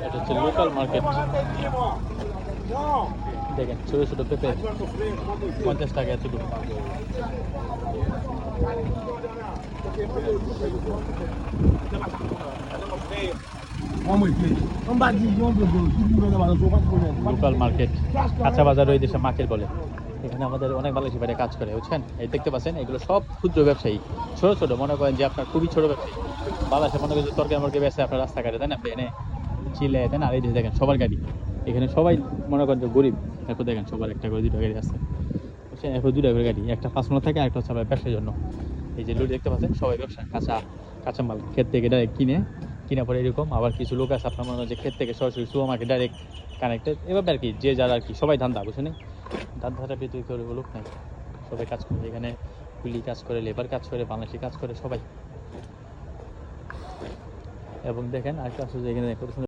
এটা হচ্ছে local market. দেখেন ছোটো ছোটো পেঁপে 50 টাকা এতটুকু। লোকাল মার্কেট, কাঁচা বাজার ওই দেশে মার্কেট বলে। এখানে আমাদের অনেক বাংলাদেশি বাইরে কাজ করে, বুঝছেন? এই দেখতে পাচ্ছেন এগুলো সব ক্ষুদ্র ব্যবসায়ী, ছোট ছোট, মনে করেন যে আপনার খুবই ছোট ব্যবসায়ী। বাংলাদেশে মনে করেন যে তরকারি মরকারি বেচে আপনার রাস্তাঘাটে, তাই না? এনে চিলে, তাই না? আর এই দেশে দেখেন সবার গাড়ি, এখানে সবাই মনে করেন যে গরিব। এরপর দেখেন সবার একটা করে 2টা গাড়ি আছে, বুঝছেন? এরপর 2টা করে গাড়ি, একটা পাঁচমালা থাকে, আরেকটা হচ্ছে আপনার ব্যবসার জন্য। এই যে লরি দেখতে পাচ্ছেন, সবাই ব্যবসা, কাঁচামাল ক্ষেত থেকে ডাইরেক্ট কিনে পরে এরকম। আবার কিছু লোক আছে আপনার মনে হয় যে ক্ষেত থেকে সরাসরি সুপার মার্কেট ডাইরেক্ট কানেক্টেড, এভাবে আর কি, যে যারা আর কি, সবাই ধান্দা, বুঝছেন? ধান্দাটা ভিতরে কেউ লোক নাই, সবাই কাজ করে এখানে। কুলি কাজ করে, লেবার কাজ করে, বাংলাদেশি কাজ করে সবাই। এবং দেখেন আরেকটা আছে যে এখানে কত সুন্দর